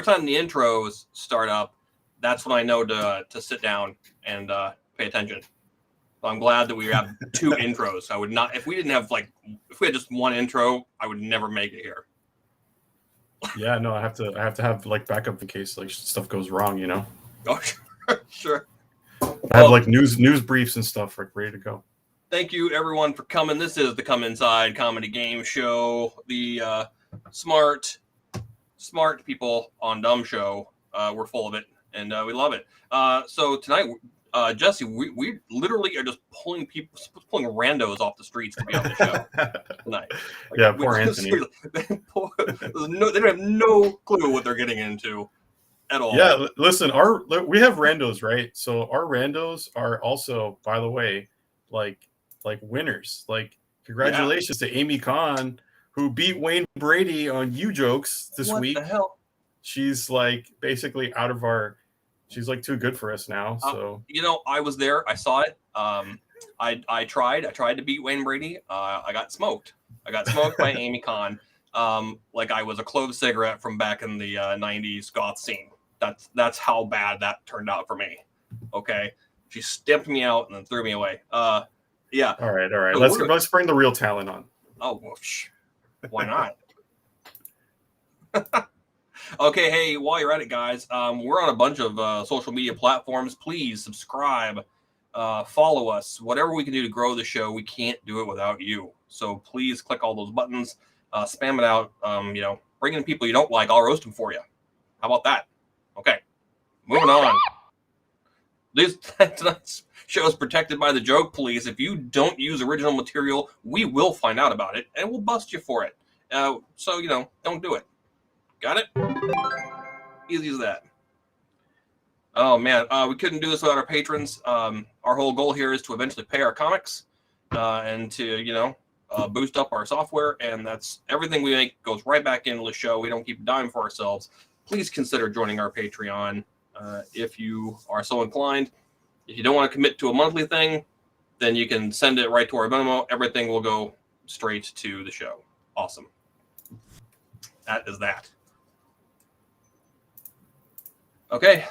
time the intros start up, that's when I know to sit down and pay attention. So I'm glad that we have 2 intros. I would not, if we didn't have if we had just 1 intro, I would never make it here. Yeah, no, I have to have like backup in case like stuff goes wrong, you know. Oh, sure. I have like news briefs and stuff like ready to go. Thank you everyone for coming. This is the Come Inside Comedy Game Show, the smart people on dumb show. We're full of it and we love it. So tonight, Jesse, we literally are just pulling randos off the streets to be on the show tonight. Yeah, poor Anthony. They don't have no clue what they're getting into at all. Yeah, listen, we have randos, right? So our randos are also, by the way, like winners. Like, congratulations to Amy Kahn, who beat Wayne Brady on You Jokes this week. What the hell? She's like basically out of our. She's like too good for us now. So I was there. I saw it. I tried to beat Wayne Brady. I got smoked. I got smoked by Amy Kahn. Like I was a clove cigarette from back in the 90s goth scene. That's how bad that turned out for me. Okay, she stepped me out and then threw me away. Yeah. All right. So let's bring the real talent on. Oh, well, why not? Okay, hey, while you're at it, guys, we're on a bunch of social media platforms. Please subscribe, follow us. Whatever we can do to grow the show, we can't do it without you. So please click all those buttons, spam it out. Bring in people you don't like. I'll roast them for you. How about that? Okay, moving on. Tonight's show is protected by the joke police. If you don't use original material, we will find out about it and we'll bust you for it. So don't do it. Got it? Easy as that. Oh man, we couldn't do this without our patrons. Our whole goal here is to eventually pay our comics and to boost up our software, and that's everything we make goes right back into the show. We don't keep a dime for ourselves. Please consider joining our Patreon if you are so inclined. If you don't want to commit to a monthly thing, then you can send it right to our Venmo. Everything will go straight to the show. Awesome. That is that. Okay,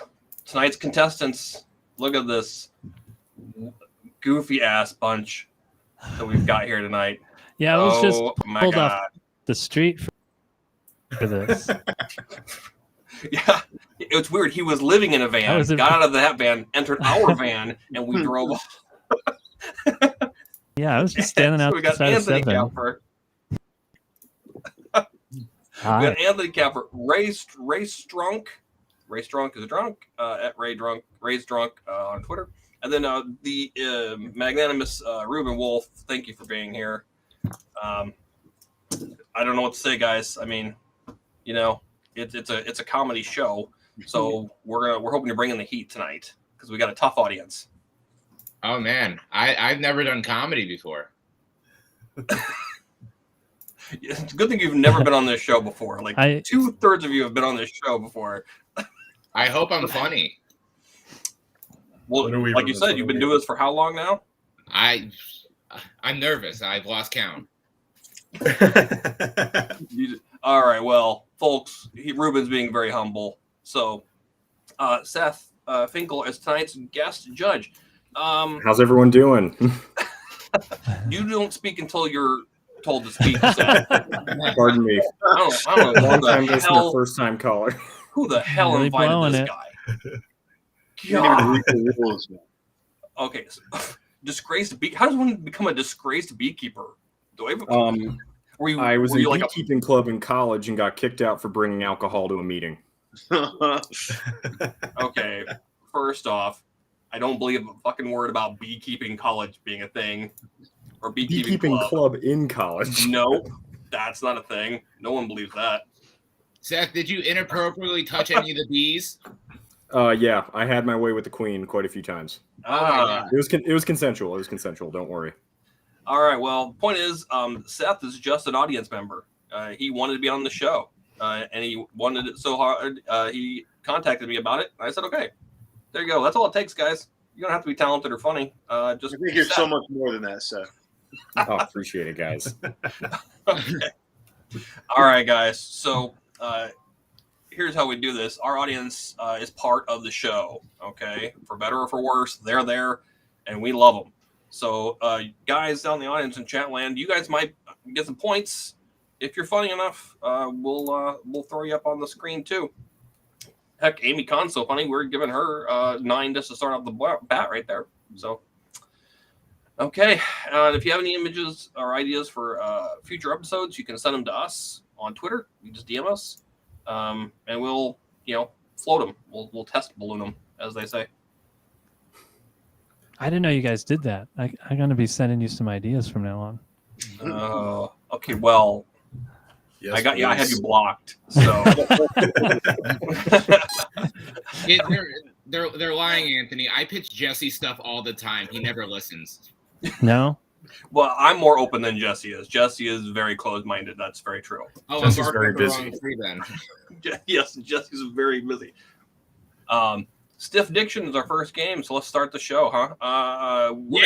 tonight's contestants. Look at this goofy ass bunch that we've got here tonight. Yeah, I was just pulled God. off the street for this. Yeah, it's weird. He was living in a van, got out of that van, entered our van, and we drove off. Yeah, I was just standing outside. We got Anthony Kapfer. We got Anthony Kapfer, Race Drunk. Race Drunk is a drunk at Ray's Drunk on Twitter. And then the magnanimous Ruben Wolf, thank you for being here. I don't know what to say, guys. I mean, it's a comedy show, so we're hoping to bring in the heat tonight because we got a tough audience. Oh man, I've never done comedy before. It's a good thing you've never been on this show before. Like 2/3 of you have been on this show before. I hope I'm funny. Well, like you said, you've been doing this for how long now? I'm nervous. I've lost count. All right, well, folks, Ruben's being very humble. So, Seth Finkel is tonight's guest judge. How's everyone doing? You don't speak until you're told to speak. Seth. Pardon me. I don't know. Long time listener, first time caller. Who the hell Really invited this guy? Okay, so, disgraced bee. How does one become a disgraced beekeeper? Do I have I was in a beekeeping club in college and got kicked out for bringing alcohol to a meeting. Okay, first off, I don't believe a fucking word about beekeeping college being a thing. Or beekeeping club in college. No, that's not a thing. No one believes that. Seth, did you inappropriately touch any of the bees? Yeah, I had my way with the queen quite a few times. It was consensual. It was consensual. Don't worry. All right. Well, point is, Seth is just an audience member. He wanted to be on the show, and he wanted it so hard. He contacted me about it. I said, "Okay, there you go. That's all it takes, guys. You don't have to be talented or funny. Just I think you're so much more than that, Seth." Oh, appreciate it, guys. Okay. All right, guys. So here's how we do this. Our audience is part of the show, okay? For better or for worse, they're there, and we love them. So, guys down in the audience in chat land, you guys might get some points. If you're funny enough, we'll throw you up on the screen too. Heck, Amy Khan's so funny, we're giving her 9 just to start off the bat right there. So, okay. If you have any images or ideas for future episodes, you can send them to us on Twitter. You just DM us, and we'll float them. We'll test balloon them, as they say. I didn't know you guys did that. I'm going to be sending you some ideas from now on. Okay, well, Yes, I had you blocked. So they're lying, Anthony. I pitch Jesse stuff all the time. He never listens. No? well, I'm more open than Jesse is. Jesse is very closed-minded. That's very true. Oh, Jesse's I'm very barking up the busy. wrong tree then. Yes, Jesse's very busy. Stiff Diction is our first game, so let's start the show, huh? We're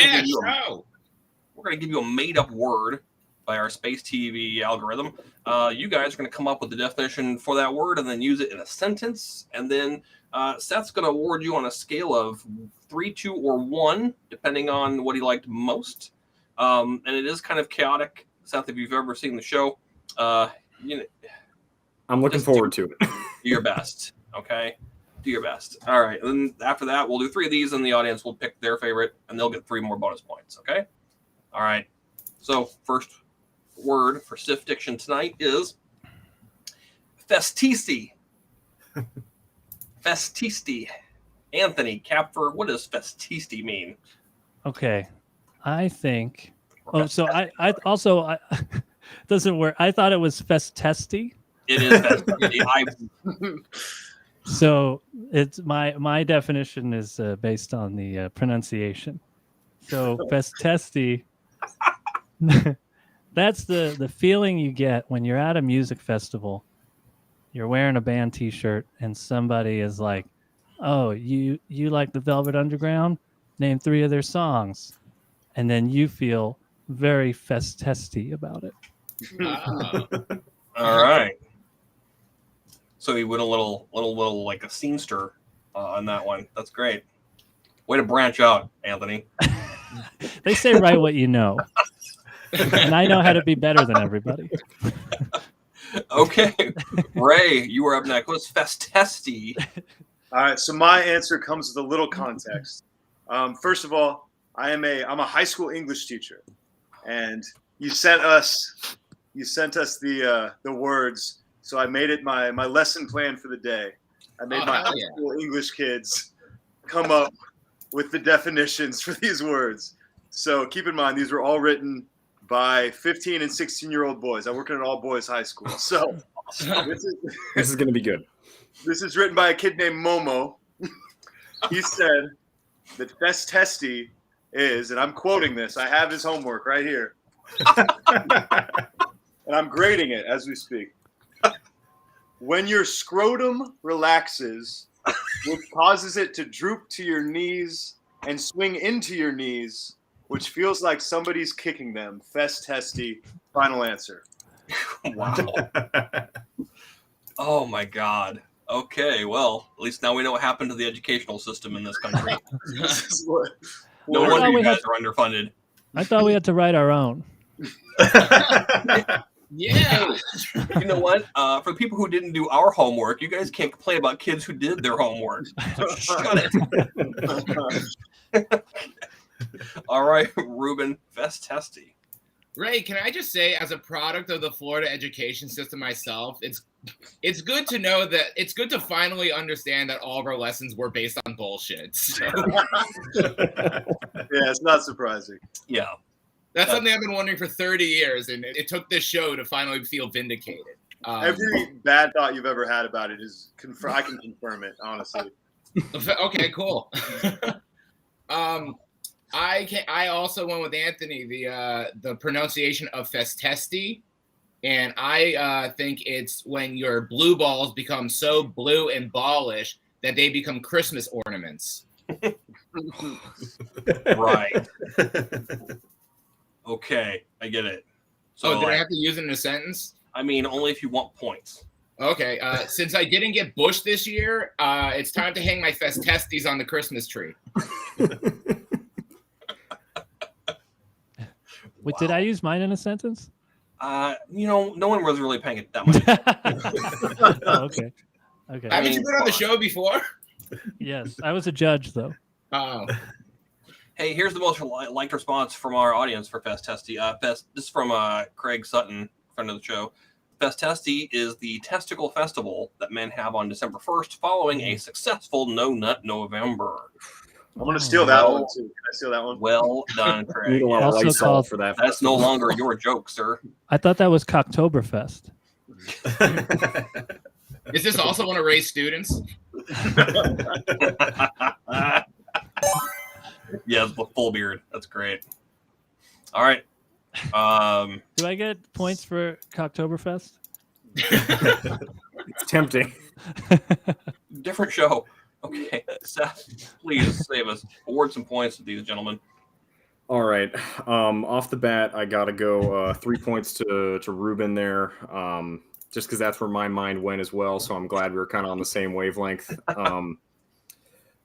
going to give you a made-up word by our Space TV algorithm. You guys are going to come up with the definition for that word and then use it in a sentence. And then Seth's going to award you on a scale of 3, 2, or 1, depending on what he liked most. And it is kind of chaotic. Seth, if you've ever seen the show, I'm looking forward to it. do your best, okay? Do your best. All right. And then after that, we'll do 3 of these, and the audience will pick their favorite, and they'll get 3 more bonus points, okay? All right. So first word for Stiff Diction tonight is festisti. Festisti. Anthony, Kapfer, what does festisti mean? Okay. I think. Oh, so I also doesn't work. I thought it was festesti. It is festisti. So it's my definition is based on the pronunciation. So festesti. That's the feeling you get when you're at a music festival. You're wearing a band T-shirt, and somebody is like, "Oh, you like the Velvet Underground? Name 3 of their songs," and then you feel very festesty about it. All right. So he went a little like a scenester on that one. That's great. Way to branch out, Anthony. They say write what you know. And I know how to be better than everybody. Okay. Ray, you were up next. What's festesty? All right, so my answer comes with a little context. First of all, I'm a high school English teacher, and you sent us the words, so I made it my lesson plan for the day. I made my high school English kids come up with the definitions for these words. So keep in mind, these were all written by 15 and 16-year-old boys. I work at an all-boys high school. So this This is going to be good. This is written by a kid named Momo. He said that festesty is, and I'm quoting this, I have his homework right here. And I'm grading it as we speak. When your scrotum relaxes, which causes it to droop to your knees and swing into your knees, which feels like somebody's kicking them. Festesty. Final answer. Wow. Oh my God. Okay, well, at least now we know what happened to the educational system in this country. No wonder you guys are underfunded. I thought we had to write our own. Yeah. You know what? For the people who didn't do our homework, you guys can't complain about kids who did their homework. So shut it. All right, Ruben, festesty. Ray, can I just say, as a product of the Florida education system myself, it's good to know that it's good to finally understand that all of our lessons were based on bullshit. So. Yeah, it's not surprising. Yeah. That's something I've been wondering for 30 years, and it took this show to finally feel vindicated. Every bad thought you've ever had about it is I can confirm it, honestly. Okay, cool. I also went with Anthony, the pronunciation of festesty, and I think it's when your blue balls become so blue and ballish that they become Christmas ornaments. Right. Okay, I get it. So did I have to use it in a sentence? I mean, only if you want points. Okay. Since I didn't get Bush this year, it's time to hang my Festesties on the Christmas tree. Wait, did I use mine in a sentence? No one was really paying it that much. Oh, okay. Okay. Haven't you been on the show before? Yes, I was a judge though. Oh. Hey, here's the most liked response from our audience for Festesty. This is from Craig Sutton, friend of the show. Festesty is the testicle festival that men have on December 1st following a successful no-nut November. I'm going to steal that one, too. Can I steal that one? Well done, Craig. Need a lot of Also Lysol called- for that. That's no longer your joke, sir. I thought that was Cocktoberfest. Is this also one of Ray's students? Yeah, the full beard. That's great. All right. Do I get points for Cocktoberfest? It's tempting. Different show. Okay, Seth, please save us. Award some points to these gentlemen. All right. Off the bat, I got to go 3 points to Ruben there, just because that's where my mind went as well. So I'm glad we were kind of on the same wavelength.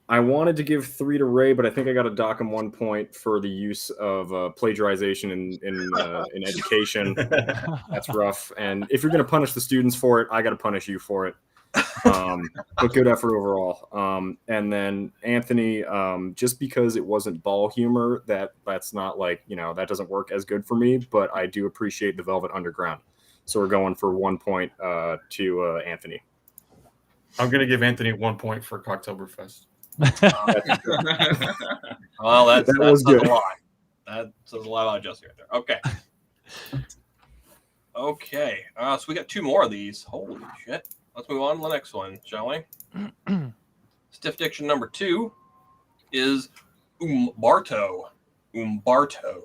I wanted to give 3 to Ray, but I think I got to dock him 1 point for the use of plagiarization in education. That's rough. And if you're going to punish the students for it, I got to punish you for it. But good effort overall. And then Anthony, just because it wasn't ball humor, that's not like, that doesn't work as good for me, but I do appreciate the Velvet Underground. So we're going for 1 point to Anthony. I'm going to give Anthony 1 point for Cocktoberfest. Well, that was says good. a lot. That says a lot about Jesse right there. Okay. Okay. So we got 2 more of these. Holy shit. Let's move on to the next one, shall we? Stiff diction number 2 is Umbarto. Umbarto.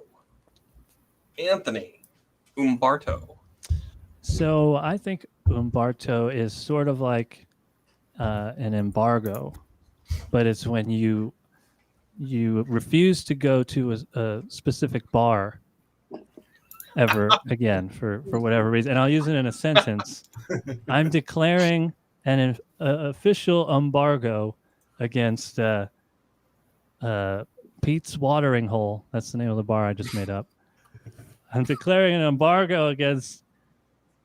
Anthony. Umbarto. So I think Umbarto is sort of like an embargo, but it's when you refuse to go to a specific bar ever again for whatever reason. And I'll use it in a sentence. I'm declaring an official embargo against Pete's Watering Hole. That's the name of the bar I just made up. I'm declaring an embargo against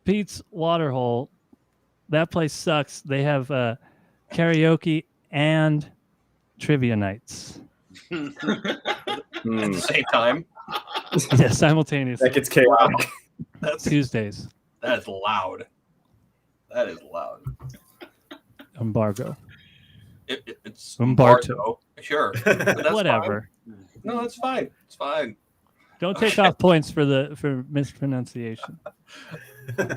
Pete's Water Hole. That place sucks. They have karaoke and trivia nights. At the same time. Yeah, simultaneously. That gets chaotic. That's Tuesdays. That is loud. That is loud. Embargo. It's Umbarto. Sure. But that's Whatever. fine. No, that's fine. It's fine. Don't take off points for mispronunciation.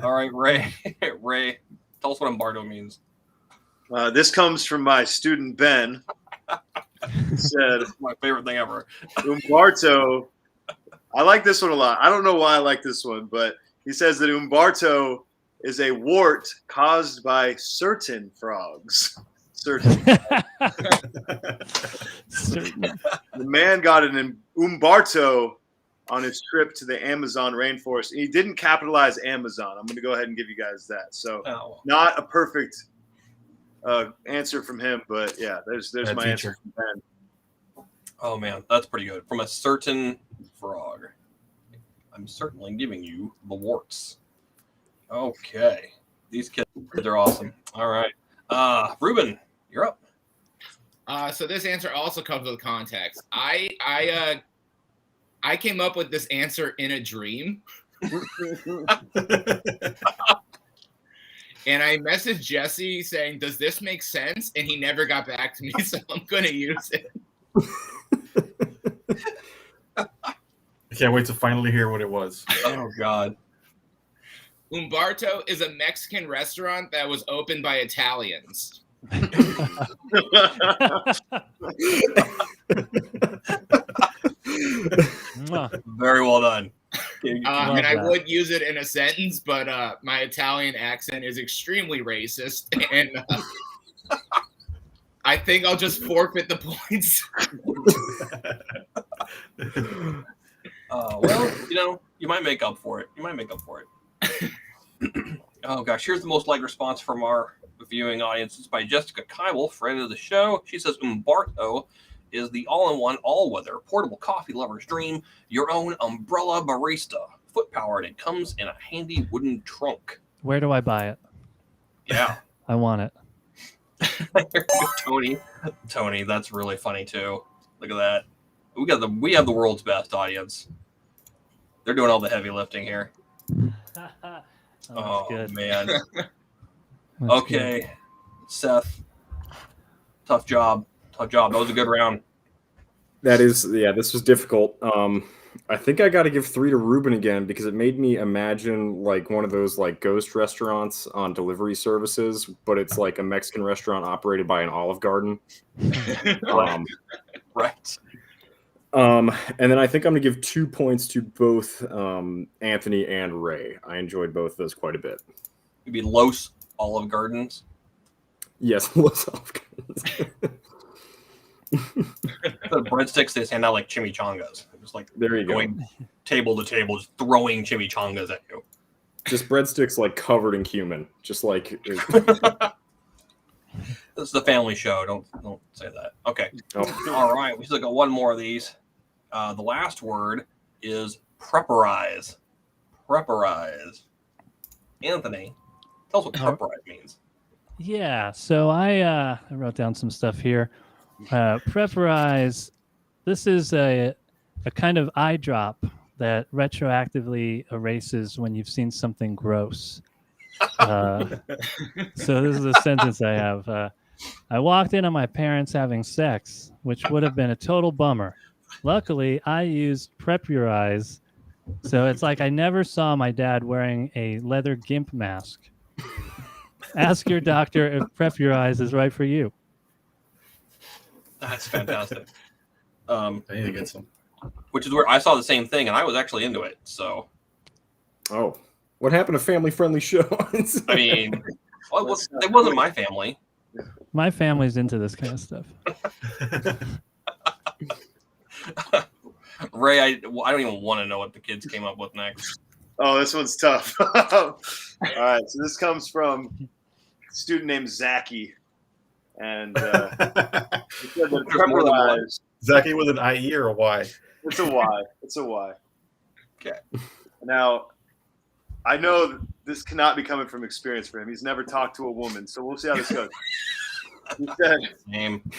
All right, Ray. Ray, tell us what Umbarto means. This comes from my student Ben. He said, My favorite thing ever. Umbarto. I like this one a lot. I don't know why I like this one, but he says that Umbarto is a wart caused by certain frogs. Certain. Certain. The man got an Umbarto on his trip to the Amazon rainforest. And he didn't capitalize Amazon. I'm going to go ahead and give you guys that. So not a perfect answer from him, but yeah, there's my answer from Ben. Oh man, that's pretty good. From a certain frog. I'm certainly giving you the warts. Okay. These kids are awesome. All right. Ruben, you're up. So this answer also comes with context. I came up with this answer in a dream. And I messaged Jesse saying, "Does this make sense?" And he never got back to me, so I'm going to use it. I can't wait to finally hear what it was. Oh God. Umbarto is a Mexican restaurant that was opened by Italians. Very well done. And I would use it in a sentence, but my Italian accent is extremely racist, and I think I'll just forfeit the points. Well, you might make up for it. Oh gosh, here's the most liked response from our viewing audience. It's by Jessica Kybel, friend of the show. She says Umberto is the all-in-one, all-weather, portable coffee lover's dream. Your own umbrella barista, foot-powered. It comes in a handy wooden trunk. Where do I buy it? Yeah. I want it. Tony, that's really funny too. Look at that. We have the world's best audience. They're doing all the heavy lifting here. Oh, good. Man. That's Okay, good. Seth. Tough job. That was a good round. That is, yeah, this was difficult. I think I got to give 3 to Ruben again because it made me imagine like one of those like ghost restaurants on delivery services, but it's like a Mexican restaurant operated by an Olive Garden. Right. And then I think I'm gonna give 2 points to both Anthony and Ray. I enjoyed both of those quite a bit. Maybe Los Olive Gardens. Yes, Los Olive Gardens. The breadsticks, they hand out like chimichangas. Just like There you go. going table to table, just throwing chimichangas at you. Just breadsticks like covered in cumin. Just like This is the family show. Don't say that. Okay. oh, All right. We still got one more of these. The last word is prepperize. Prepperize. Anthony, tell us what prepperize means. Yeah, so I wrote down some stuff here. Prepperize. This is a kind of eye drop that retroactively erases when you've seen something gross. So this is a sentence I have. I walked in on my parents having sex, which would have been a total bummer. Luckily, I used Prepperize, so it's like I never saw my dad wearing a leather gimp mask. Ask your doctor if Prepperize is right for you. That's fantastic. I need to get some. Which is where I saw the same thing, and I was actually into it. So, oh, what happened to family friendly show? I mean, well, it wasn't my family. My family's into this kind of stuff. Ray, I don't even want to know what the kids came up with next. Oh, this one's tough. All right, so this comes from a student named Zachy, and he said that Prepperize. Zachy with an IE or a Y? It's a Y. It's a Y. Okay. Now, I know this cannot be coming from experience for him. He's never talked to a woman, so we'll see how this goes. He said, Same.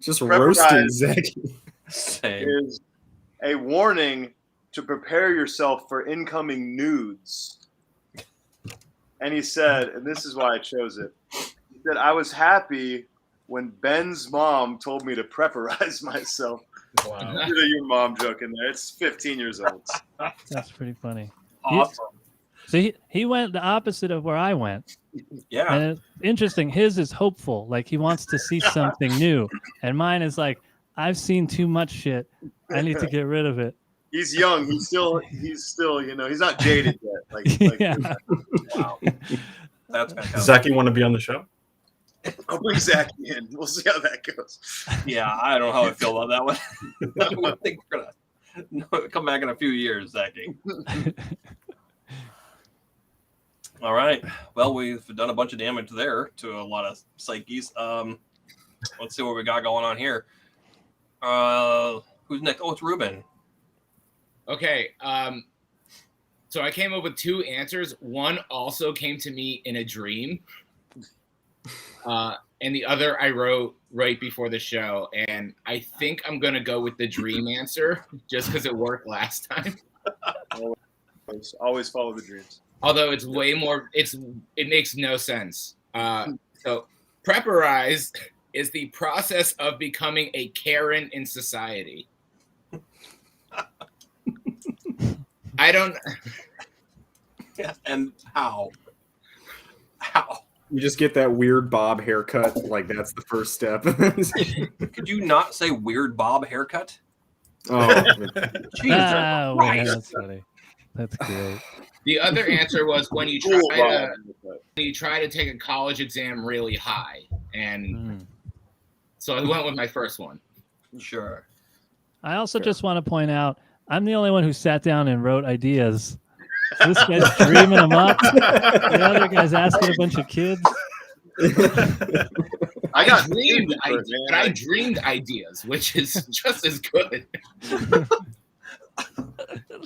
Just Prepperize roasting Zachy. Same. is a warning to prepare yourself for incoming nudes. And he said, and this is why I chose it, he said, I was happy when Ben's mom told me to prepperize myself. Wow. Look at your mom joke in there. It's 15 years old. That's pretty funny. Awesome. So he went the opposite of where I went. Yeah. And it's interesting. His is hopeful. Like he wants to see something new. And mine is like, I've seen too much shit. I need to get rid of it. He's young. He's still, you know, he's not jaded yet. Like Yeah. Wow. That's fantastic. Zachy want to be on the show? I'll bring Zachy in. We'll see how that goes. Yeah, I don't know how I feel about that one. I think we're gonna come back in a few years, Zachy. All right. Well, we've done a bunch of damage there to a lot of psyches. Let's see what we got going on here. Who's next? Oh, it's Ruben. Okay. So I came up with 2 answers. One also came to me in a dream. And the other I wrote right before the show. And I think I'm going to go with the dream answer just because it worked last time. Always follow the dreams. Although it's way more, it makes no sense. So Prepperize is the process of becoming a Karen in society. I don't. Yeah, and how? How? You just get that weird bob haircut. Like that's the first step. Could you not say weird bob haircut? Oh, Jesus Oh, man, Christ. that's funny. That's great. The other answer was when you Cool try to take a college exam really high, and so I went with my first one. Sure. I also just want to point out, I'm the only one who sat down and wrote ideas. This guy's dreaming them up. The other guy's asking a bunch of kids. I dreamed ideas, which is just as good.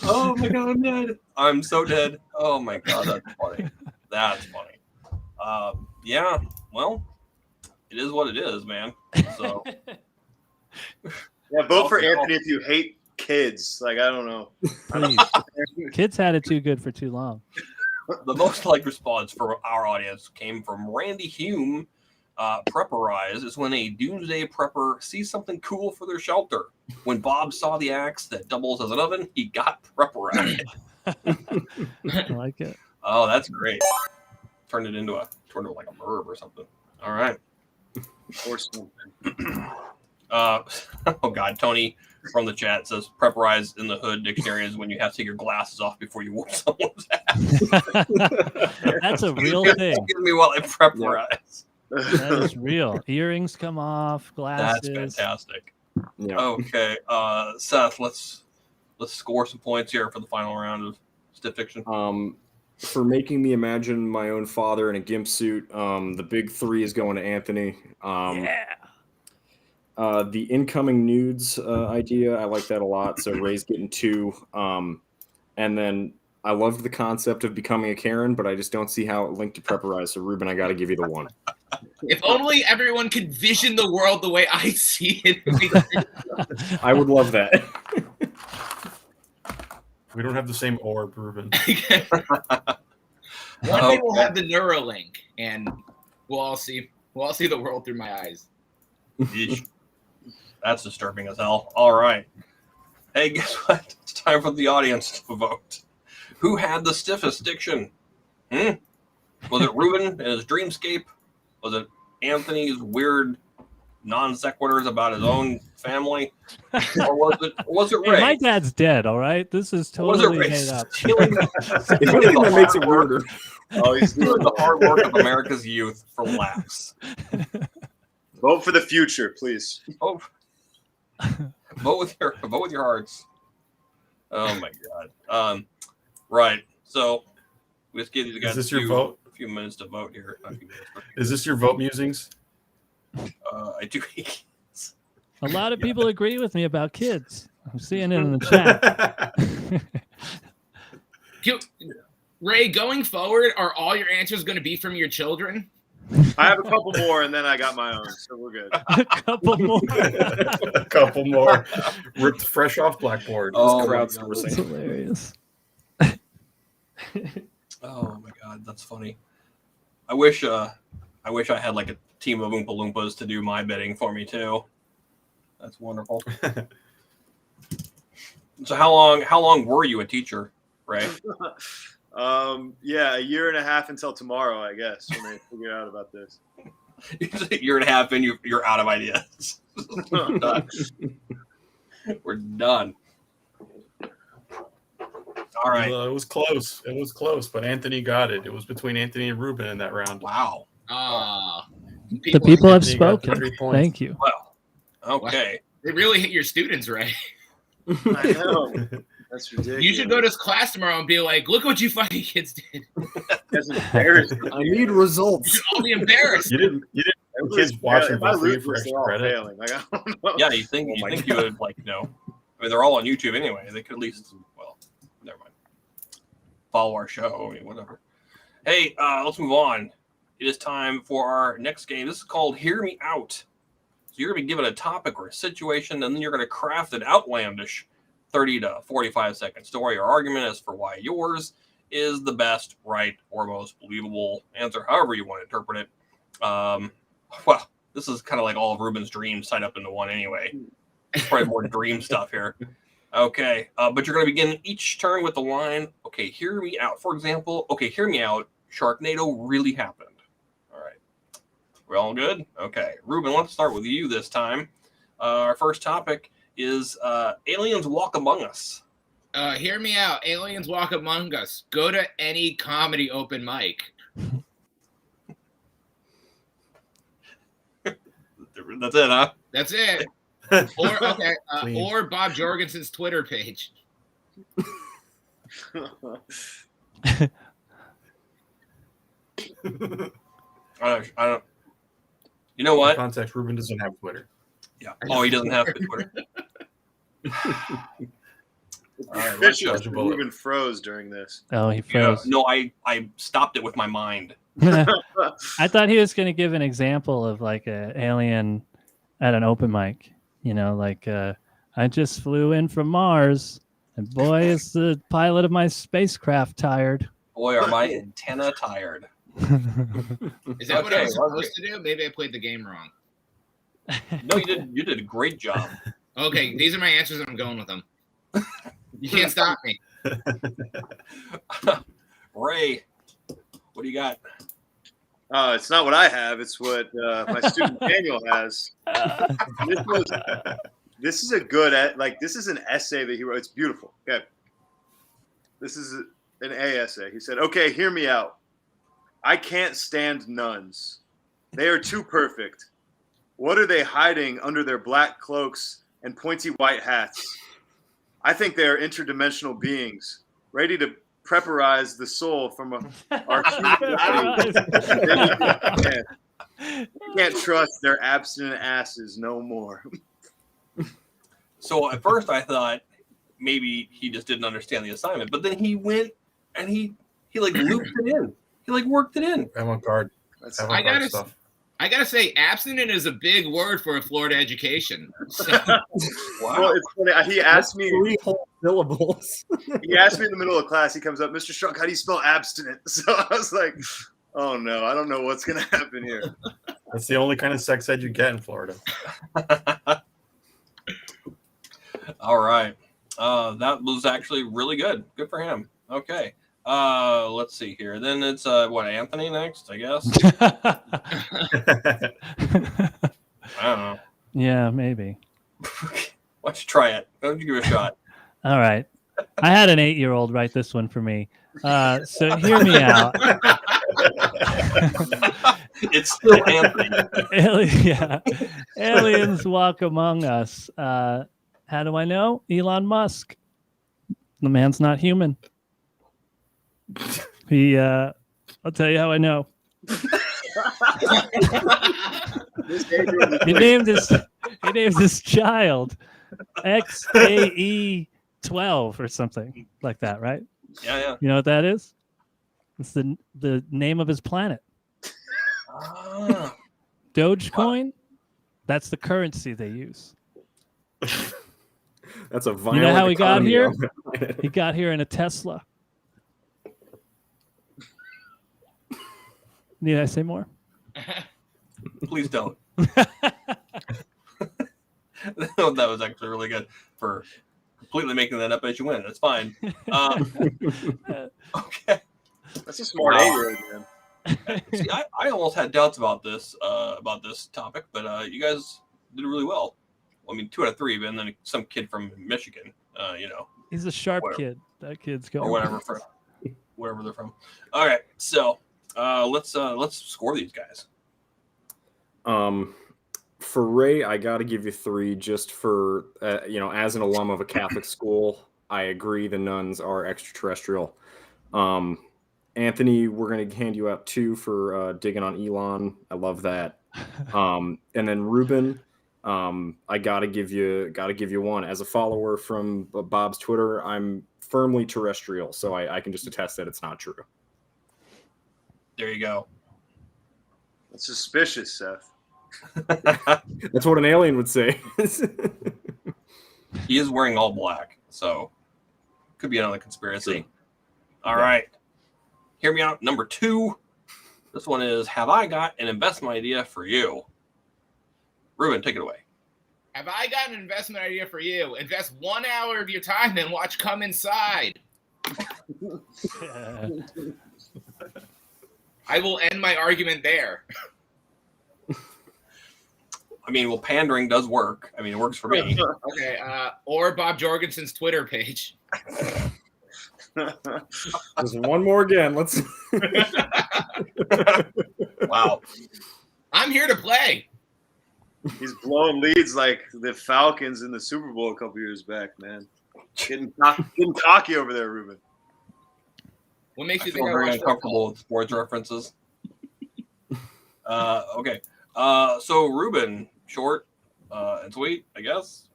Oh my god, I'm dead. I'm so dead. Oh my god, that's funny. That's funny. Yeah, well, it is what it is, man. So yeah, vote for Anthony if you hate kids. Like, I don't know. Please. Kids had it too good for too long. The most liked response for our audience came from Randy Hume. Prepperize is when a doomsday prepper sees something cool for their shelter. When Bob saw the axe that doubles as an oven, he got prepperized. I like it. Oh, that's great. Turned it into like a verb or something. All right. Or something. Oh god, Tony from the chat says prepperize in the hood dictionary is when you have to take your glasses off before you whoop someone's ass. That's a real thing. Excuse me while I prepperize. That is real. Earrings come off, glasses. That's fantastic. Yeah. Okay, Seth, let's score some points here for the final round of Stiff Fiction. For making me imagine my own father in a gimp suit, the big 3 is going to Anthony. Yeah. The incoming nudes idea, I like that a lot. So Ray's getting 2. And then I loved the concept of becoming a Karen, but I just don't see how it linked to Prepperize. So Ruben, I got to give you the 1. If only everyone could vision the world the way I see it. I would love that. We don't have the same orb, Ruben. One day we'll have the Neuralink, and we'll all see the world through my eyes. Yeesh. That's disturbing as hell. All right. Hey, guess what? It's time for the audience to vote. Who had the stiffest diction? Was it Ruben and his dreamscape? Was it Anthony's weird non sequiturs about his own family? Or was it Ray? Hey, my dad's dead, all right? This is totally made up. If anything, that makes it weirder. Oh, he's Doing the hard work of America's youth for laughs. Vote for the future, please. Vote with your hearts. Oh my god. Right. So we just gave these guys Is this your vote? A few minutes to vote here. Not a few minutes, but, Is this your vote musings? I do. A lot of people agree with me about kids. I'm seeing it in the chat. Ray, going forward, are all your answers going to be from your children? I have a couple more, and then I got my own, so we're good. A couple more. A couple more. Ripped fresh off blackboard. Oh, Crowd's my never God. That's seen. hilarious. Oh my god, that's funny. I wish I had like a team of Oompa Loompas to do my bidding for me too. That's wonderful. So how long were you a teacher, Ray? Yeah, a year and a half until tomorrow, I guess, when I figure out about this. A year and a half and you're out of ideas. We're done. We're done. All right. Well, it was close. It was close, but Anthony got it. It was between Anthony and Ruben in that round. Wow. The people have Anthony got spoken. 3 points. Thank you. Well, okay. They really hit your students, Ray. I know. That's ridiculous. You should go to his class tomorrow and be like, look what you fucking kids did. That's embarrassing. I need You results. should all be embarrassed. You didn't kids watching If I vote for you lose for this, extra they're all credit. failing. Like, I don't know. Yeah, you think Oh my you would like, I mean, they're all on YouTube anyway. They could at least, well, never mind. Follow our show. I mean, whatever. Hey, let's move on. It is time for our next game. This is called Hear Me Out. So you're going to be given a topic or a situation, and then you're going to craft an outlandish 30 to 45-second story or argument as for why yours is the best, right, or most believable answer, however you want to interpret it. Well, this is kind of like all of Ruben's dreams tied up into one anyway. It's probably more dream stuff here. Okay, but you're going to begin each turn with the line, okay, hear me out. For example, okay, hear me out. Sharknado really happened. All right. We're all good? Okay. Ruben, let's start with you this time. Our first topic is aliens walk among us. Hear me out. Aliens walk among us. Go to any comedy open mic. That's it, huh? That's it. Or Bob Jorgensen's Twitter page. I don't. You know what? Context: Ruben doesn't have Twitter. Yeah. Oh, he doesn't have Twitter. All right, let's Official. just- Ruben froze during this. Oh, he Yeah, froze. no, I stopped it with my mind. I thought he was going to give an example of like an alien at an open mic. You know, like I just flew in from Mars, and boy, is the pilot of my spacecraft tired. Boy, are my antenna tired. Is that what I Okay, was supposed to do? Maybe I played the game wrong. No, you did a great job. Okay, these are my answers, and I'm going with them. You can't stop me. Ray, what do you got? It's not what I have. It's what my student Daniel has. This is a good, this is an essay that he wrote. It's beautiful. Okay. This is an A essay. He said, okay, hear me out. I can't stand nuns. They are too perfect. What are they hiding under their black cloaks and pointy white hats? I think they are interdimensional beings, ready to preparize the soul from our You can't trust their abstinent asses no more. So at first I thought maybe he just didn't understand the assignment, but then he went and he like looped it in. He like worked it in. Avant-garde. That's Avant-garde I stuff. I gotta say, abstinent is a big word for a Florida education. So, Well, it's funny. He asked me. 3 whole syllables. He asked me in the middle of class. He comes up, Mr. Strunk, how do you spell abstinent? So I was like, oh no, I don't know what's gonna happen here. That's the only kind of sex ed you get in Florida. All right. That was actually really good. Good for him. Okay. Let's see here. Then it's what, Anthony next, I guess. I don't know. Yeah, maybe. Why don't you try it? Why don't you give it a shot? All right. I had an 8-year-old write this one for me. So hear me out. It's still Anthony. Yeah. Aliens walk among us. How do I know? Elon Musk. The man's not human. I'll tell you how I know. He named his child XAE 12 or something like that, right? Yeah. You know what that is? It's the name of his planet. Ah. Dogecoin. That's the currency they use. That's a violent. You know how he got economy here? on that planet. He got here in a Tesla. Need I say more? Please don't. That was actually really good for completely making that up as you went. That's fine. Okay. That's a smart 8-year-old, man. See, I almost had doubts about this topic, but you guys did really well. I mean, 2 out of 3, but then some kid from Michigan, He's a sharp Whatever. kid. That kid's going. or wherever they're from. All right, so let's score these guys. For Ray, I got to give you 3 just for, as an alum of a Catholic school, I agree the nuns are extraterrestrial. Anthony, we're going to hand you out 2 for digging on Elon. I love that. And then Ruben, I got to give you 1. As a follower from Bob's Twitter, I'm firmly terrestrial, so I can just attest that it's not true. There you go. That's suspicious, Seth. That's what an alien would say. He is wearing all black, so could be another conspiracy. True. All right. Hear me out. Number 2. This one is, have I got an investment idea for you? Ruben, take it away. Have I got an investment idea for you? Invest 1 hour of your time and watch Come Inside. I will end my argument there. I mean, well, pandering does work. I mean, it works for me. Okay, or Bob Jorgensen's Twitter page. There's one more again. Let's. Wow. I'm here to play. He's blowing leads like the Falcons in the Super Bowl a couple years back, man. Getting cocky over there, Ruben. What makes I you feel think I very watched uncomfortable with sports references. Okay. So Ruben, short and sweet, I guess.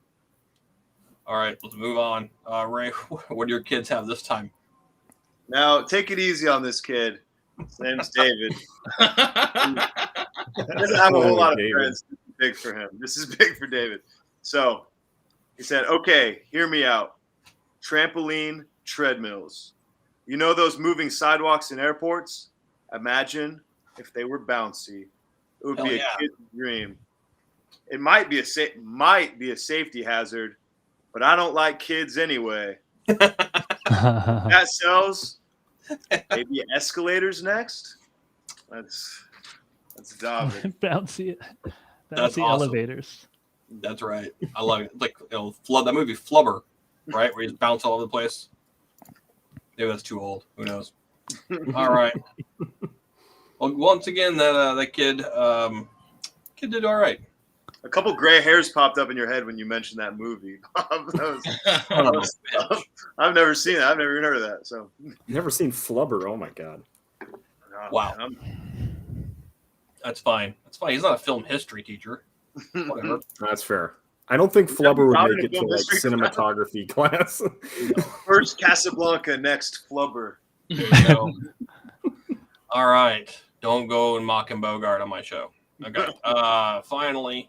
All right, let's move on. Ray, what do your kids have this time? Now, take it easy on this kid. His name's David. He doesn't have a whole lot of David. friends. This is big for him. This is big for David. So he said, okay, hear me out. Trampoline treadmills. You know those moving sidewalks in airports? Imagine if they were bouncy. It would be a kid's dream. It might be a safety hazard, but I don't like kids anyway. That sells. Maybe escalators next. That's David. bouncy That's awesome. elevators. That's right. I love it. It's like that movie Flubber, right? Where he's bounce all over the place. Maybe that's too old. Who knows? All right. Well, once again, that kid did all right. A couple gray hairs popped up in your head when you mentioned that movie. I've never seen it. I've never even heard of that. So Never seen Flubber. Oh my god. Wow. That's fine. That's fine. He's not a film history teacher. Whatever. That's fair. I don't think Flubber would Robin make it to film like history cinematography class. First Casablanca, next Flubber. There you go. All right. Don't go and mock and Bogart on my show. Okay. Finally,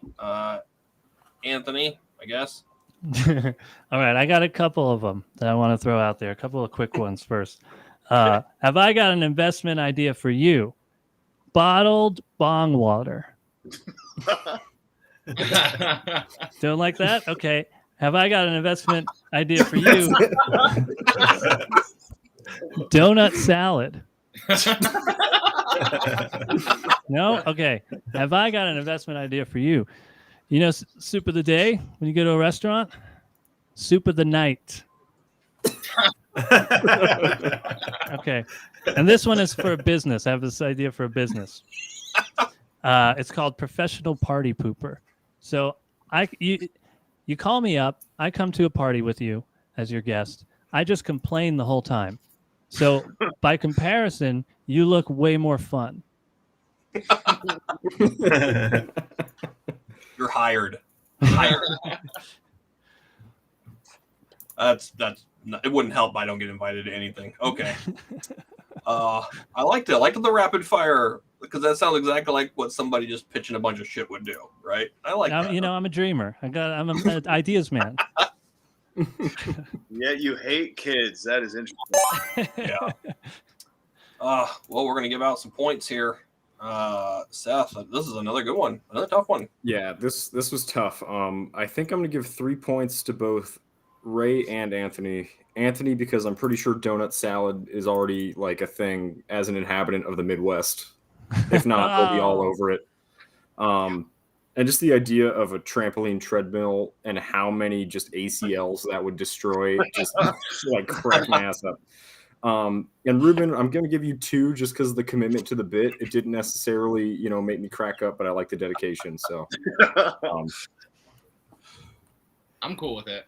Anthony, I guess. All right, I got a couple of them that I want to throw out there. A couple of quick ones first. Have I got an investment idea for you? Bottled bong water. Don't like that? Okay. Have I got an investment idea for you? Donut salad. No? Okay. Have I got an investment idea for you? You know, soup of the day when you go to a restaurant? Soup of the night. Okay. And this one is for a business. I have this idea for a business. It's called Professional Party Pooper. So you call me up. I come to a party with you as your guest. I just complain the whole time. So by comparison, you look way more fun. You're hired. That's it wouldn't help. I don't get invited to anything. Okay. I liked the rapid fire because that sounds exactly like what somebody just pitching a bunch of shit would do, right? I like that. You know, I'm a dreamer. I'm an ideas man. Yeah, you hate kids. That is interesting. Yeah. Well, we're gonna give out some points here. Seth, this is another good one, another tough one. Yeah, this was tough. I think I'm gonna give 3 points to both Ray and Anthony. Anthony, because I'm pretty sure donut salad is already like a thing as an inhabitant of the Midwest. If not, he'll be all over it. And just the idea of a trampoline treadmill and how many just ACLs that would destroy, just like crack my ass up. And Ruben, I'm going to give you 2 just because of the commitment to the bit. It didn't necessarily, make me crack up, but I like the dedication. So I'm cool with it.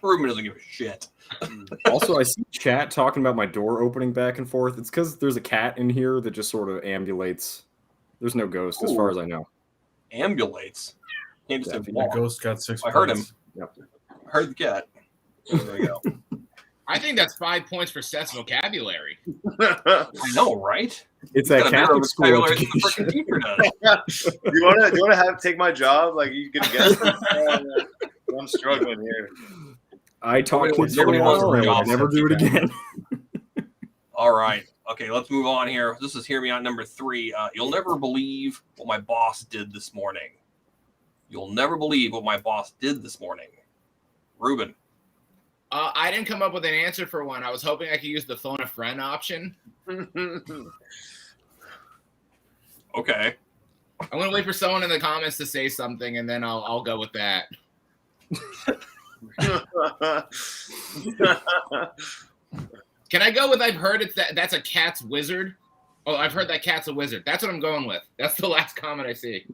Ruben doesn't give a shit. Also, I see chat talking about my door opening back and forth. It's because there's a cat in here that just sort of ambulates. There's no ghost, as far as I know. Ambulates. Can't just have The walk. ghost got 6 I heard him. points. Yep. I heard the cat. There we go. I think that's 5 points for Seth's vocabulary. I know, right? It's Got that a better Catholic school vocabulary than the education. freaking teacher does. You want to take my job? Like you can guess. I'm struggling here. I taught kids for nobody a wants while to and be I would off never do it again. All right. Okay, let's move on here. This is Hear Me Out number 3. You'll never believe what my boss did this morning. You'll never believe what my boss did this morning. Ruben. I didn't come up with an answer for one. I was hoping I could use the phone a friend option. Okay. I'm going to wait for someone in the comments to say something, and then I'll go with that. Can I go with I've heard that's a cat's wizard? Oh, I've heard that cat's a wizard. That's what I'm going with. That's the last comment I see.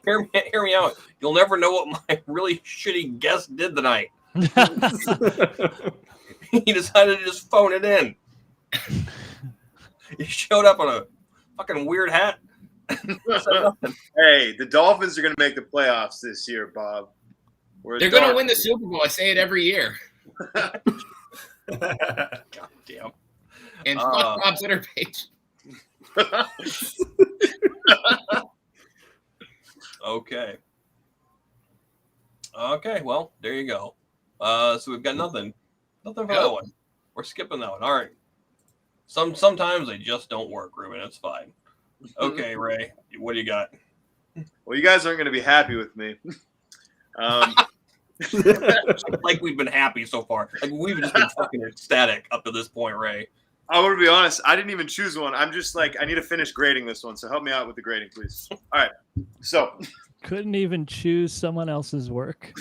Hear me out. You'll never know what my really shitty guest did tonight. He decided to just phone it in. You showed up on a fucking weird hat. Hey, the Dolphins are going to make the playoffs this year, Bob. They're going to win the Super Bowl. I say it every year. God damn. And fuck Bob Zitterpage. Okay. Okay, well, there you go. So we've got nothing for that one. We're skipping that one. All right. Sometimes they just don't work, Ruben. It's fine. Okay, Ray, what do you got? Well, you guys aren't going to be happy with me. Like we've been happy so far. Like we've just been fucking ecstatic up to this point, Ray. I want to be honest. I didn't even choose one. I'm just like, I need to finish grading this one. So help me out with the grading, please. All right. So Couldn't even choose someone else's work.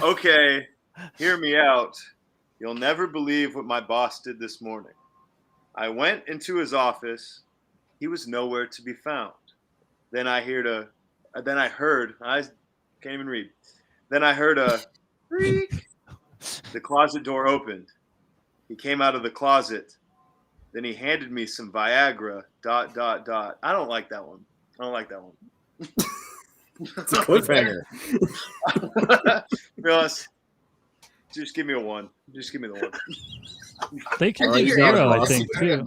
Okay, hear me out. You'll never believe what my boss did this morning. I went into his office. He was nowhere to be found. Then I can't even read. Then I heard a creak. The closet door opened. He came out of the closet. Then he handed me some Viagra, ... I don't like that one. It's a cliffhanger. Be honest. Just give me a 1. Just give me the 1. They can All right, do you got it, 0, I boss. think, too.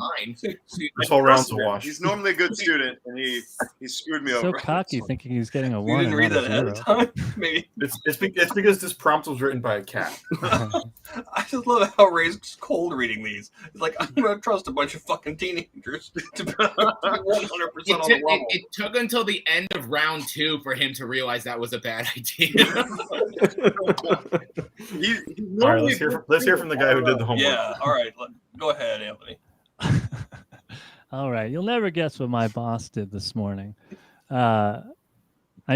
This whole round's a wash. He's normally a good student, and he screwed me So over. cocky, thinking he's getting a 1. You didn't and read not that a ahead of 0. time? Maybe. It's because this prompt was written by a cat. I just love how Ray's cold reading these. He's like, I'm going to trust a bunch of fucking teenagers to be 100% on the level. It took until the end of round 2 for him to realize that was a bad idea. All right, let's hear from the guy who did the homework. Yeah, all right. Go ahead, Anthony. All right. You'll never guess what my boss did this morning. I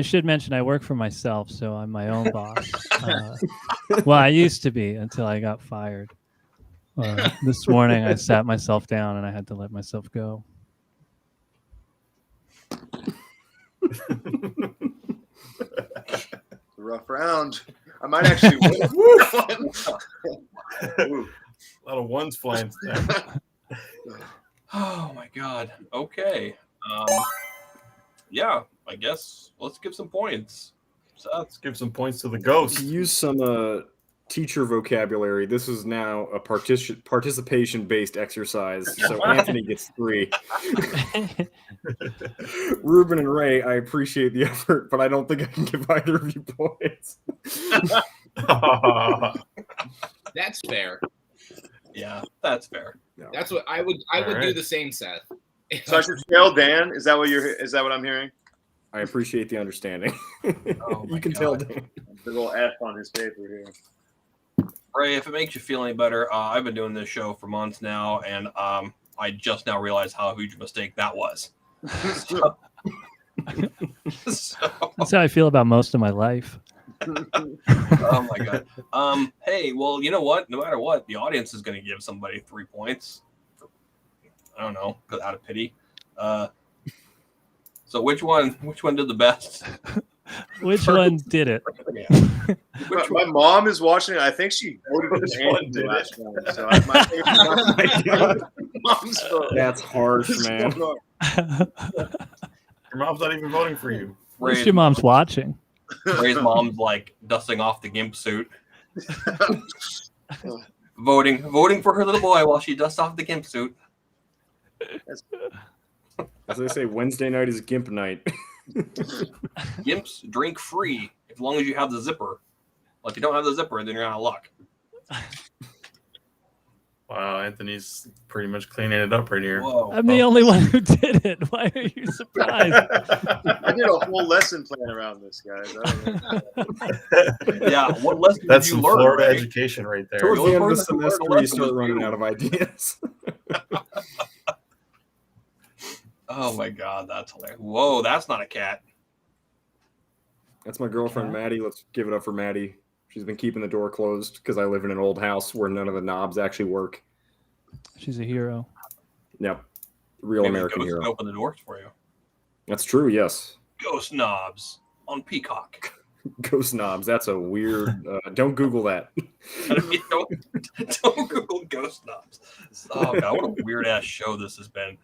should mention I work for myself, so I'm my own boss. Well, I used to be until I got fired. This morning, I sat myself down and I had to let myself go. Rough round. I might actually win. A lot of ones flying. Oh, my God. Okay. Yeah, I guess let's give some points. Seth. Let's give some points to the ghost. Use some teacher vocabulary. This is now a participation-based exercise. So Anthony gets 3. Ruben and Ray, I appreciate the effort, but I don't think I can give either of you points. That's fair. Yeah, that's fair. That's what I would do the same, Seth. So I should fail Dan? Is that what I'm hearing? I appreciate the understanding. Oh my You can God. tell Dan. The little F on his paper here. Ray, if it makes you feel any better, I've been doing this show for months now, and I just now realized how huge a mistake that was. So, That's how I feel about most of my life. oh my God. Hey, well, you know what? No matter what, the audience is going to give somebody 3 points. I don't know, out of pity. So which one did the best? Which one did it? Yeah. My mom is watching. I think she voted Which for one Anthony did last it? round. So my favorite mom's vote. That's harsh, man. Your mom's not even voting for you. At least your mom's watching. Ray's mom's like dusting off the gimp suit. voting for her little boy while she dusts off the gimp suit. As they say, Wednesday night is Gimp night. Gimps drink free as long as you have the zipper. Like, if you don't have the zipper, then you're out of luck. Wow, Anthony's pretty much cleaning it up right here. Whoa. I'm the only one who did it. Why are you surprised? I did a whole lesson plan around this, guys. I don't know. Yeah, what lesson That's did you some learn, Florida Ray? education right there. Towards the end of the Florida semester, you start running out of ideas. Oh my God, that's hilarious. Whoa, that's not a cat. That's my girlfriend, Maddie. Let's give it up for Maddie. She's been keeping the door closed because I live in an old house where none of the knobs actually work. She's a hero. Yep. Real Maybe American the ghost hero. can open the doors for you. That's true, yes. Ghost knobs on Peacock. Ghost knobs. That's a weird. Don't Google that. Don't Google ghost knobs. Oh god, what a weird ass show this has been.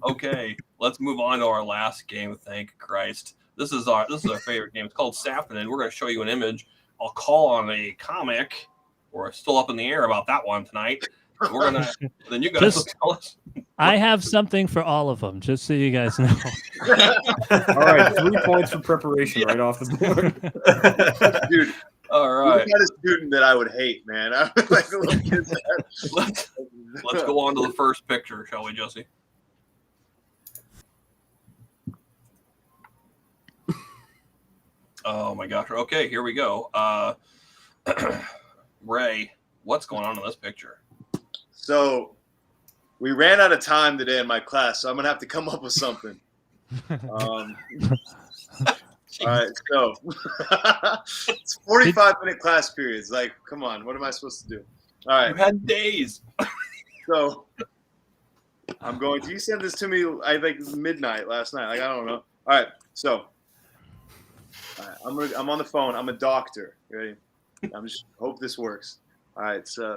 Okay, let's move on to our last game. Thank Christ. This is our favorite game. It's called Sapin, and we're going to show you an image. I'll call on a comic. We're still up in the air about that one tonight. We're gonna. Then you guys will tell us. I have something for all of them, just so you guys know. All right, 3 points for preparation right off the board. Dude, All right. you're not a student that I would hate, man. I would like the little kids. Let's go on to the first picture, shall we, Jesse? Oh my gosh. Okay, here we go. Ray, what's going on in this picture? So we ran out of time today in my class, so I'm gonna have to come up with something. All right, so it's 45-minute class periods. Like, come on, what am I supposed to do? All right, You had days. so I'm going to. You sent this to me, I think midnight last night. Like, I don't know. All right, so all right, I'm on the phone. I'm a doctor. Ready? I'm just hope this works. All right, so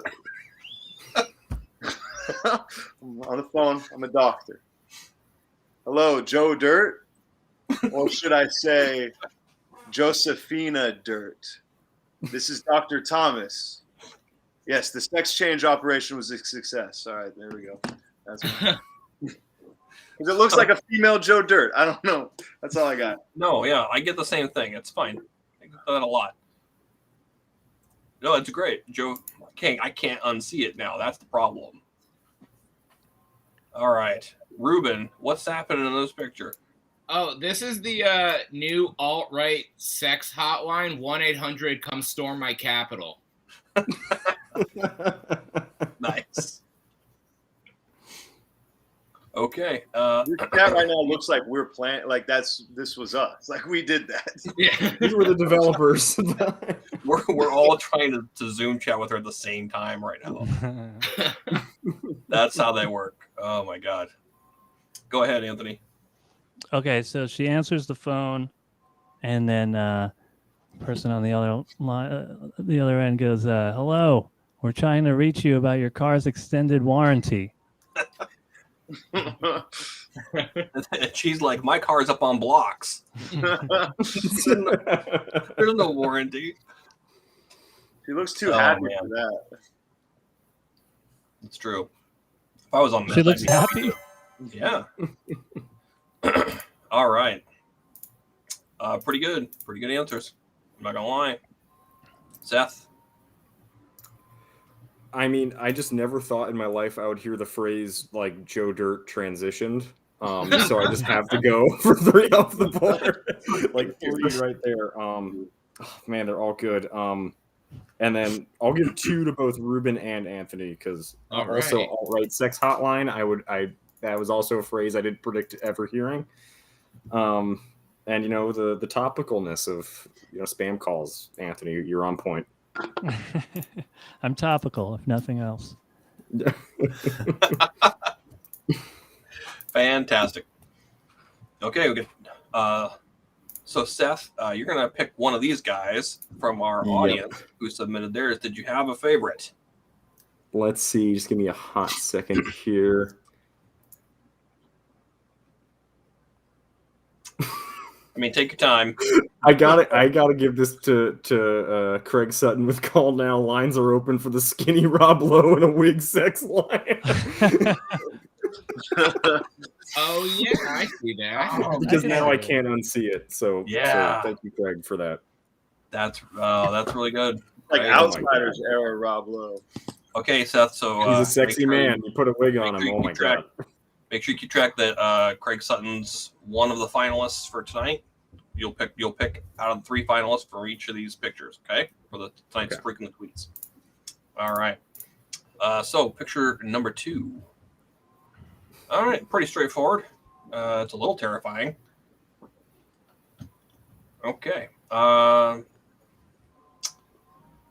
I'm on the phone. I'm a doctor. Hello, Joe Dirt, or should I say Josephina Dirt? This is Dr. Thomas. Yes, the sex change operation was a success. All right, there we go. That's because it looks like a female Joe Dirt. I don't know. That's all I got. No, yeah, I get the same thing. It's fine. I get that a lot. No, it's great, Joe. I can't unsee it now. That's the problem. All right, Ruben, what's happening in this picture? Oh, this is the new alt-right sex hotline, 1-800 come storm my Capitol. Nice. Okay. That right now looks like we're playing. Like this was us. Like we did that. Yeah. These were the developers. We're all trying to Zoom chat with her at the same time right now. That's how they work. Oh my god. Go ahead, Anthony. Okay, so she answers the phone, and then person on the other line, the other end goes, "Hello, we're trying to reach you about your car's extended warranty." And she's like, my car's up on blocks. There's no warranty. She looks too Oh, happy man. for that. It's true. If I was on She this, looks I'd be happy. Yeah. All right. Pretty good. Pretty good answers. I'm not gonna lie. Seth. I mean, I just never thought in my life I would hear the phrase like Joe Dirt transitioned. So I just have to go for 3 off the board. Like 3 right there. Oh, man, they're all good. And then I'll give 2 to both Ruben and Anthony because also alt-right sex hotline. That was also a phrase I didn't predict ever hearing. And you know the topicalness of spam calls. Anthony, you're on point. I'm topical, if nothing else. Fantastic. Okay, we get. So Seth, you're gonna pick one of these guys from our audience who submitted theirs. Did you have a favorite? Let's see. Just give me a hot second here. I mean, take your time. I gotta give this to Craig Sutton with Call Now. Lines are open for the skinny Rob Lowe and a wig sex line. Oh yeah, I see that. Because now I can't unsee it. So Yeah. So thank you, Craig, for that. That's really good. Like Right. Outsiders era Rob Lowe. Okay, Seth. So He's a sexy make sure- man. You put a wig on make him. sure you Oh my keep track- god. Make sure you keep track that Craig Sutton's one of the finalists for tonight. You'll pick out of the 3 finalists for each of these pictures. Okay, for the tonight's freaking tweets. All right. So picture number 2. All right, pretty straightforward. It's a little terrifying. Okay.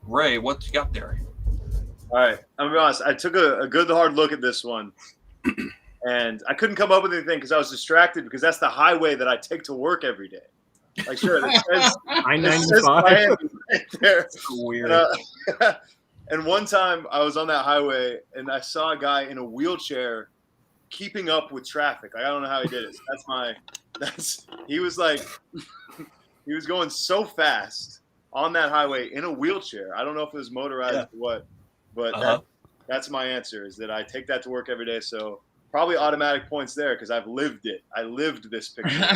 Ray, what you got there? All right, I'm gonna be honest. I took a good hard look at this one, and I couldn't come up with anything because I was distracted because that's the highway that I take to work every day. Like, sure, it says I-95. Miami right there. So weird. And one time I was on that highway and I saw a guy in a wheelchair keeping up with traffic. Like, I don't know how he did it. He was like, he was going so fast on that highway in a wheelchair. I don't know if it was motorized or what, but that's my answer, is that I take that to work every day. So probably automatic points there because I've lived it. I lived this picture.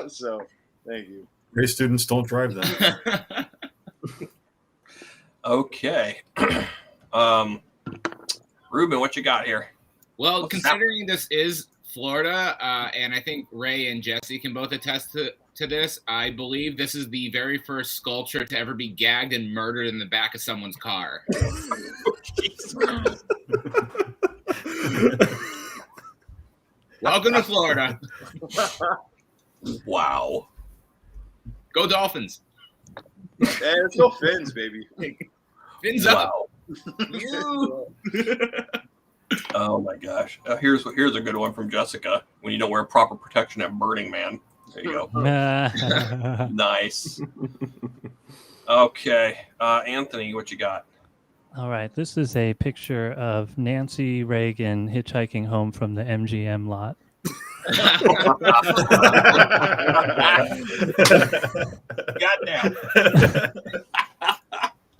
So thank you. Great students don't drive them. Okay. Ruben, what you got here? Well, considering this is Florida, and I think Ray and Jesse can both attest to this, I believe this is the very first sculpture to ever be gagged and murdered in the back of someone's car. Welcome to Florida. Wow. Go Dolphins. Hey, let's go Fins, baby. Fins up. Wow. Oh my gosh. Here's a good one from Jessica. When you don't wear proper protection at Burning Man. There you go. Nice. Okay. Anthony, what you got? All right. This is a picture of Nancy Reagan hitchhiking home from the MGM lot. Goddamn.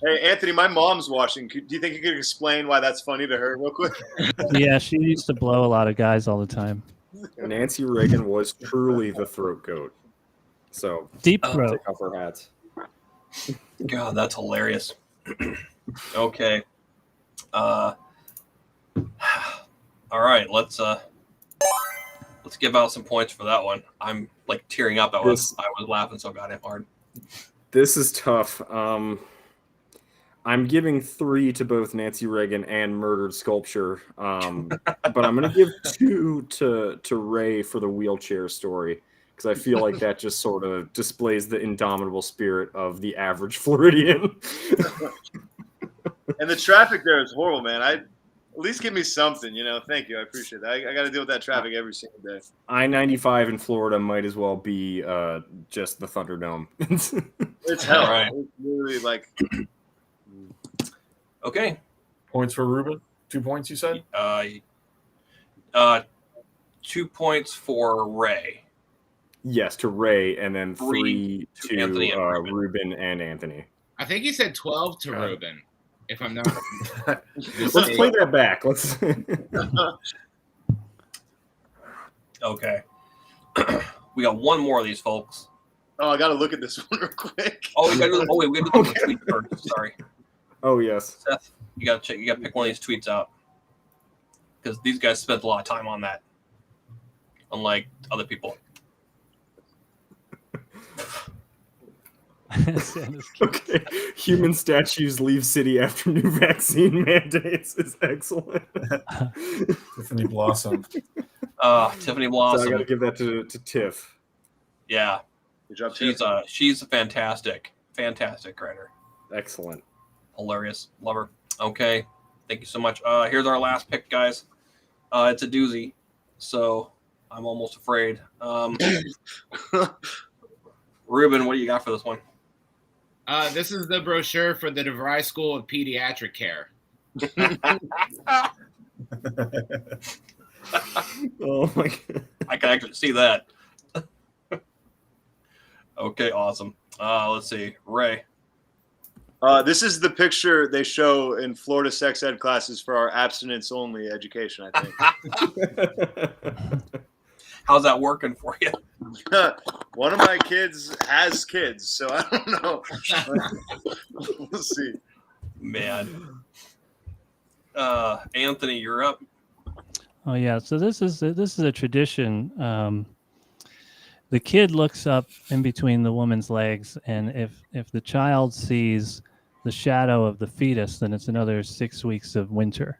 Hey, Anthony, my mom's watching. Do you think you could explain why that's funny to her real quick? Yeah, she used to blow a lot of guys all the time. Nancy Reagan was truly the throat goat. So Deep throat. take off her hats. God, that's hilarious. Okay. All right, let's give out some points for that one. I'm like tearing up. I was laughing so goddamn hard. This is tough. I'm giving 3 to both Nancy Reagan and Murdered Sculpture, but I'm going to give 2 to Ray for the wheelchair story, because I feel like that just sort of displays the indomitable spirit of the average Floridian. And the traffic there is horrible, man. At least give me something, you know. Thank you. I appreciate that. I got to deal with that traffic every single day. I-95 in Florida might as well be just the Thunderdome. It's hell. Right. It's literally like... Okay. Points for Ruben? 2 points, you said? 2 points for Ray. Yes, to Ray, and then 3 to Anthony and Ruben. Ruben and Anthony. I think he said 12 to Ruben, if I'm not. Let's play that back. Let's. Okay. We got one more of these, folks. Oh, I got to look at this one real quick. Oh, we got to do the tweet first. Sorry. Oh yes, Seth, you got to pick one of these tweets out, because these guys spent a lot of time on that, unlike other people. Okay. Human statues leave city after new vaccine mandates is excellent. Tiffany Blossom. Tiffany Blossom. So I got to give that to Tiff. Yeah. Good job, She's a fantastic writer. Excellent. Hilarious. Love her. Okay. Thank you so much. Here's our last pick, guys. It's a doozy, so I'm almost afraid. Ruben, what do you got for this one? This is the brochure for the DeVry School of Pediatric Care. Oh my god. I can actually see that. Okay, awesome. Let's see. Ray. This is the picture they show in Florida sex ed classes for our abstinence-only education, I think. How's that working for you? One of my kids has kids, so I don't know. We'll see. Man. Anthony, you're up. Oh yeah, so this is a tradition. The kid looks up in between the woman's legs, and if the child sees the shadow of the fetus, then it's another 6 weeks of winter.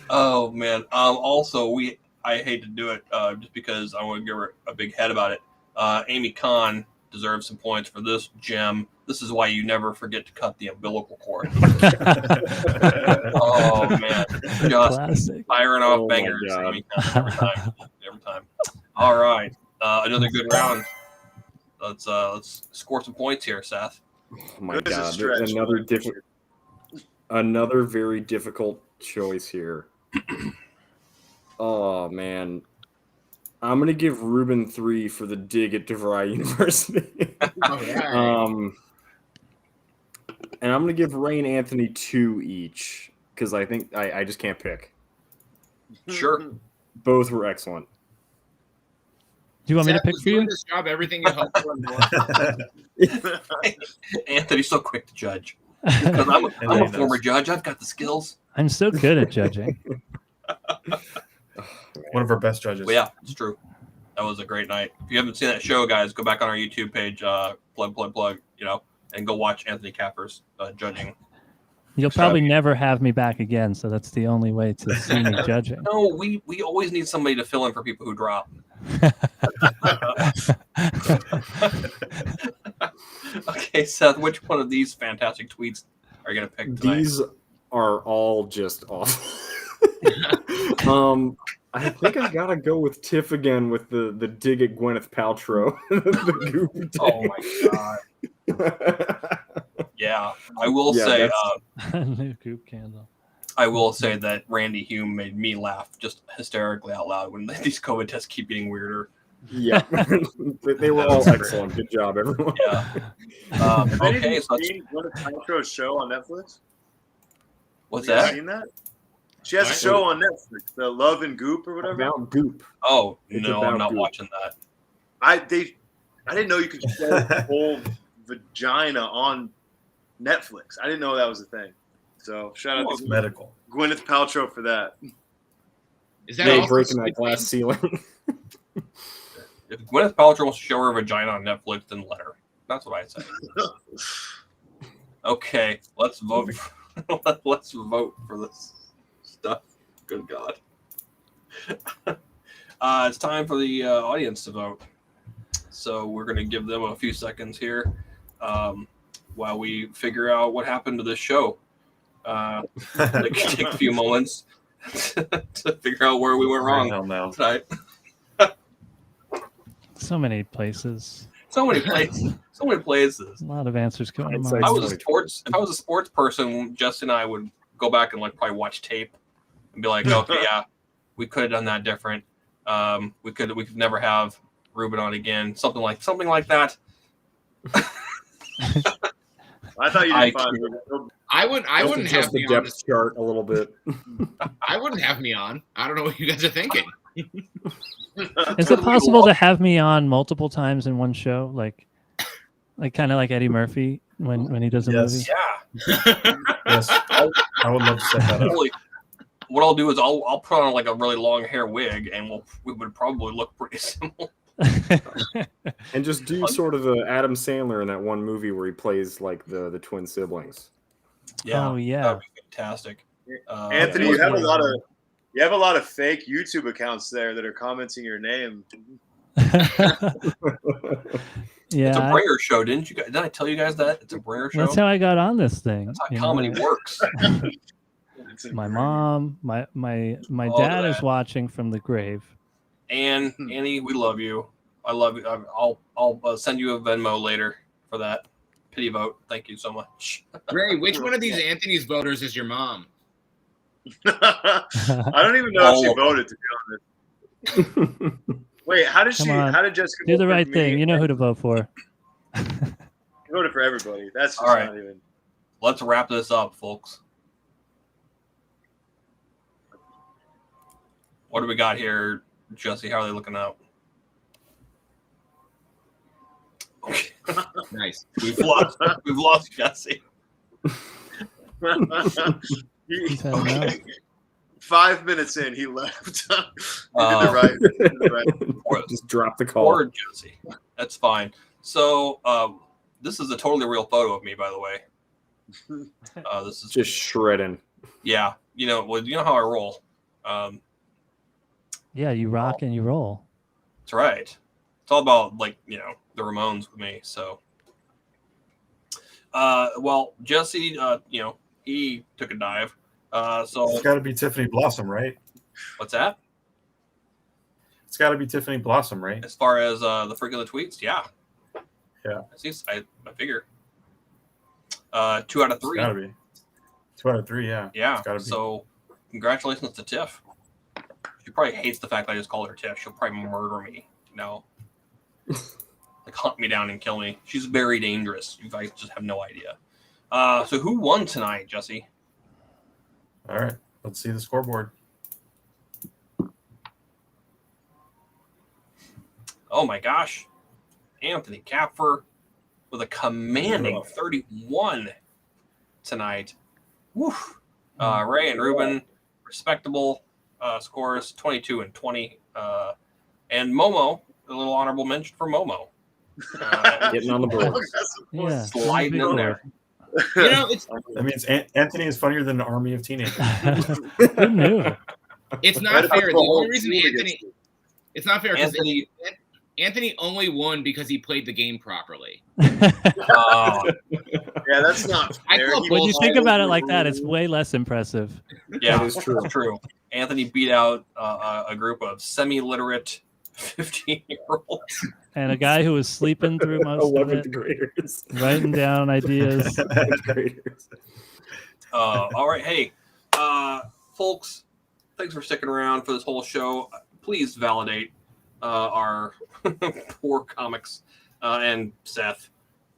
Oh man. Also, I hate to do it just because I want to give her a big head about it. Amy Kahn deserves some points for this gem. This is why you never forget to cut the umbilical cord. Oh man, just Classic. firing off bangers. Amy Kahn, every time. All right, another good round. Let's score some points here, Seth. Oh my Good as a God! stretch. Another very difficult choice here. Oh man, I'm gonna give Ruben 3 for the dig at DeVry University. All right. And I'm gonna give Ray and Anthony 2 each because I think I just can't pick. Sure. Both were excellent. Do you want me to Seth pick was for you? doing this job, everything you hoped for. And more. Anthony's so quick to judge. Because I'm a former judge. I've got the skills. I'm so good at judging. One of our best judges. But yeah, it's true. That was a great night. If you haven't seen that show, guys, go back on our YouTube page, plug, and go watch Anthony Kapfer's judging. You'll probably never have me back again, so that's the only way to see me judging. No, we always need somebody to fill in for people who drop. Okay, Seth, which one of these fantastic tweets are you going to pick tonight? These are all just awful. I think I gotta go with Tiff again with the dig at Gwyneth Paltrow. The goop dig. Oh my god! Yeah, I will say. New goop candle. I will say that Randy Hume made me laugh just hysterically out loud when these COVID tests keep getting weirder. Yeah, they were all excellent. Good job, everyone. Yeah. Okay, so seen Gwyneth Paltrow's show on Netflix? what's Have you that? seen that? She has a show on Netflix, the Love and Goop or whatever. About goop. Oh It's no, about I'm not goop. watching that. I didn't know you could show a whole vagina on Netflix. I didn't know that was a thing. So shout out It's to medical. Gwyneth Paltrow for that. Is that They also breaking that Squid glass Game? ceiling. If Gwyneth Paltrow wants to show her vagina on Netflix, then let her. That's what I say. Okay, let's vote. Let's vote for this stuff. Good God. It's time for the audience to vote. So we're going to give them a few seconds here while we figure out what happened to this show. It can take a few moments to figure out where we went wrong Hell no. tonight. So many places. So many places. So many places. A lot of answers coming to It's mind. If I was a sports person, Justin and I would go back and probably watch tape and be like, okay, yeah, we could have done that different. We could never have Ruben on again. Something like that. I thought you did fine. I wouldn't Just have the me on. depth chart a little bit. I wouldn't have me on. I don't know what you guys are thinking. Is it possible to have me on multiple times in one show, like kind of like Eddie Murphy when he does a movie? Yeah. Yes, I would love to set that up. What I'll do is I'll put on a really long hair wig, and we would probably look pretty similar. And just do sort of the Adam Sandler in that one movie where he plays like the twin siblings. Yeah. Oh yeah. That'd be fantastic. Anthony, yeah. you have a lot of fake YouTube accounts there that are commenting your name. Yeah. It's a bringer show, didn't you guys? Did I tell you guys that it's a bringer show? That's how I got on this thing. That's how you comedy know? works. My mom, my All dad that. is watching from the grave. And Annie, we love you. I love you. I'll send you a Venmo later for that pity vote. Thank you so much. Ray, which one of these Anthony's voters is your mom? I don't even know if she Oh. voted, to be honest. Wait, how did Come on. How did Jessica Do the vote for right me? thing. You know who to vote for. She voted for everybody. That's just All right. not even. Let's wrap this up, folks. What do we got here, Jesse? How are they looking out? Okay. Nice. We've lost Jesse. He's had enough. 5 minutes in, he left. He did the right. Just drop the call. Or Jesse. That's fine. So this is a totally real photo of me, by the way. This is Just shredding. yeah. You know how I roll. Yeah, you rock and you roll. That's right. It's all about the Ramones with me. So, well, Jesse, he took a dive. So It's got to be Tiffany Blossom, right? what's that? It's got to be Tiffany Blossom, right? As far as the freak of the tweets, yeah. Yeah. I figure. 2 out of 3. It's got to be 2 out of 3. Yeah. Yeah. It's gotta be. So, congratulations to Tiff. She probably hates the fact that I just called her Tiff. She'll probably murder me. Like hunt me down and kill me. She's very dangerous. You guys just have no idea. So who won tonight, Jesse? All right. Let's see the scoreboard. Oh my gosh. Anthony Kapfer with a commanding 31 tonight. Woo. Ray and Ruben, respectable scores, 22 and 20. And Momo, a little honorable mention for Momo. Getting on the board. Yeah, Sliding in there. That means Anthony is funnier than an army of teenagers. Who knew? It's not fair. The only reason Anthony. it's not fair because Anthony only won because he played the game properly. Oh, Yeah, that's not fair. When you think about it like that, it's way less impressive. yeah, That is true. That's true. Anthony beat out a group of semi-literate 15-year-olds. And a guy who was sleeping through most of 11th it, graders. writing down ideas. 11th graders. All right. Hey, folks, thanks for sticking around for this whole show. Please validate our poor comics and Seth,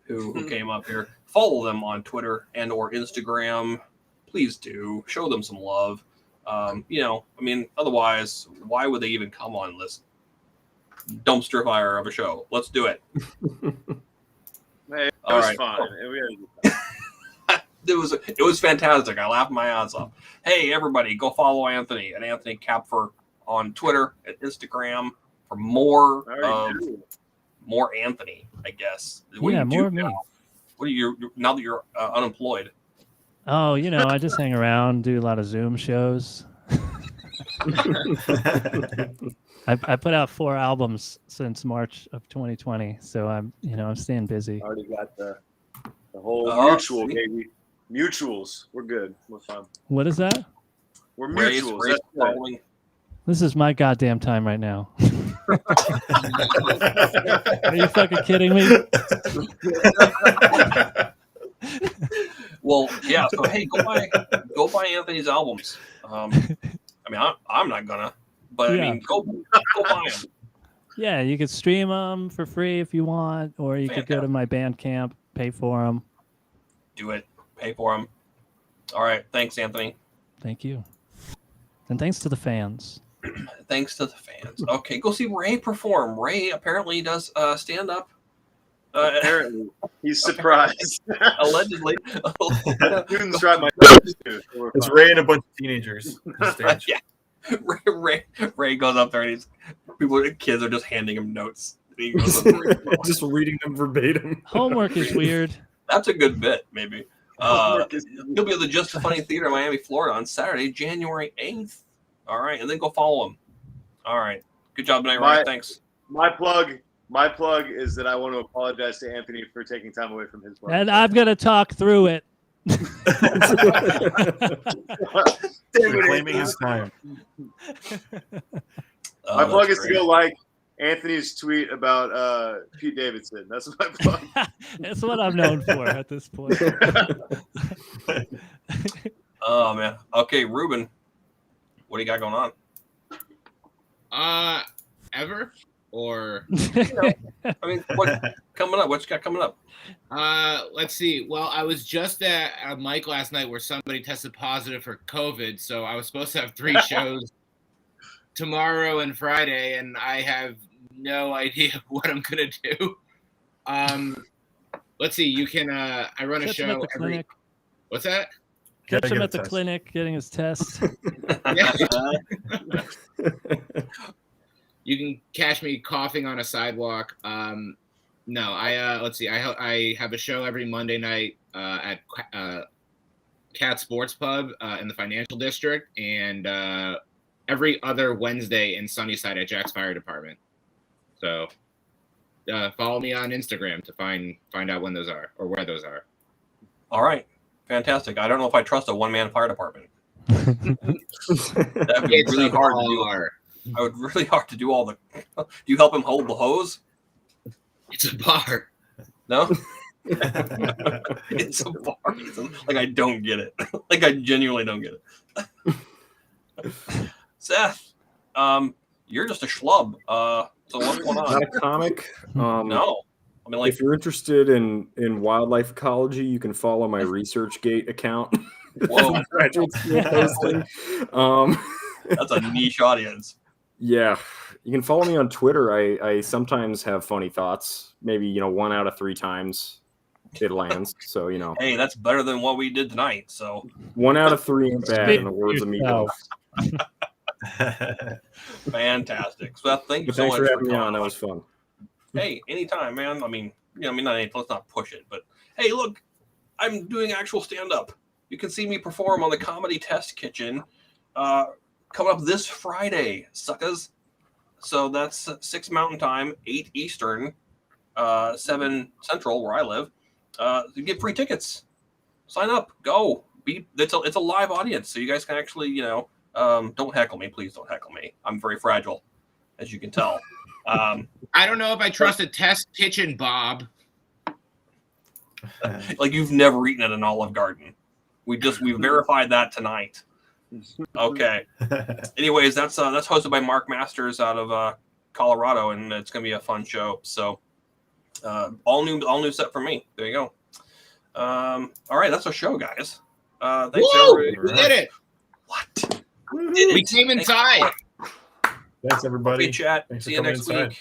who came up here. Follow them on Twitter and or Instagram. Please do. Show them some love. Otherwise, why would they even come on this dumpster fire of a show? Let's do it. Hey, it All was right. fun. We had a good time. It was fantastic. I laughed my ass off. Hey, everybody, go follow Anthony at Anthony Kapfer on Twitter and Instagram for more more Anthony, I guess. What do you more do of me. now? What do you now that you're unemployed? Oh, I just hang around, do a lot of Zoom shows. I put out 4 albums since March of 2020, so I'm staying busy. Already got the whole Oh, mutual, baby. Mutuals. We're good. We're fine. What is that? We're Ray's mutuals. That's good. following. This is my goddamn time right now. Are you fucking kidding me? Well, yeah. So hey, go buy Anthony's albums. I'm not gonna, but Yeah. I mean, go buy them. Yeah, you could stream them for free if you want, or you could go to my Bandcamp, pay for them. Do it. Pay for them. All right. Thanks, Anthony. Thank you. And thanks to the fans. Thanks to the fans. Okay, go see Ray perform. Ray apparently does stand up. Apparently, he's surprised. Allegedly. Students tried my best too. So we're It's fine. Ray and a bunch of teenagers on stage. Yeah. Ray goes up there and kids are just handing him notes. He goes up there and Just reading them verbatim. Homework is weird. that's a good bit, maybe. Homework is- He'll be at the Just a Funny Theater in Miami, Florida on Saturday, January 8th. All right, and then go follow him. All right. Good job tonight, Ryan. Thanks. My plug is that I want to apologize to Anthony for taking time away from his work. And I'm going to talk through it. Reclaiming his time. My plug is to go like Anthony's tweet about Pete Davidson. That's my plug. That's what I'm known for at this point. Oh, man. Okay, Ruben, what do you got going on? Ever or I mean, what coming up? What you got coming up? let's see. Well, I was just at a mic last night where somebody tested positive for COVID, so I was supposed to have 3 shows tomorrow and Friday, and I have no idea what I'm gonna do. Let's see. You can. I run a Catch him at show the every. clinic. What's that? Catch Gotta him get at a the test. clinic getting his test. Yeah. You can catch me coughing on a sidewalk. No, let's see. I have a show every Monday night at Cat Sports Pub in the Financial District, and every other Wednesday in Sunnyside at Jack's Fire Department. So follow me on Instagram to find out when those are or where those are. All right. Fantastic. I don't know if I trust a one-man fire department. That'd be It's really a hard to do. bar. I would really hard to do all the. Do you help him hold the hose? It's a bar. No. It's a bar. Like I don't get it. Like I genuinely don't get it. Seth, you're just a schlub. So what's going on? Not a comic. No. I mean, like, if you're interested in wildlife ecology, you can follow my ResearchGate account. whoa, Graduate school posting. that's a niche audience. Yeah, you can follow me on Twitter. I sometimes have funny thoughts. Maybe 1 out of 3 times it lands. So Hey, that's better than what we did tonight. So 1 out of 3 ain't bad, Speak in the words of yourself. Meatloaf. fantastic. Seth, thank you But so thanks much for having me coming on. That was fun. Hey, anytime, man. I mean, let's not push it, but hey, look, I'm doing actual stand-up. You can see me perform on the Comedy Test Kitchen coming up this Friday, suckers. So that's 6 Mountain Time, 8 Eastern, 7 Central, where I live. You get free tickets. Sign up. Go. It's a live audience, so you guys can actually, don't heckle me. Please don't heckle me. I'm very fragile, as you can tell. I don't know if I trust a test kitchen, Bob. Like you've never eaten at an Olive Garden. We verified that tonight. Okay. Anyways, that's hosted by Mark Masters out of Colorado, and it's gonna be a fun show. So all new set for me. There you go. All right, that's our show, guys. Thanks Woo! everybody. We did it. What? We came inside. Thanks, everybody. Okay, chat. Thanks for See you coming next inside. week.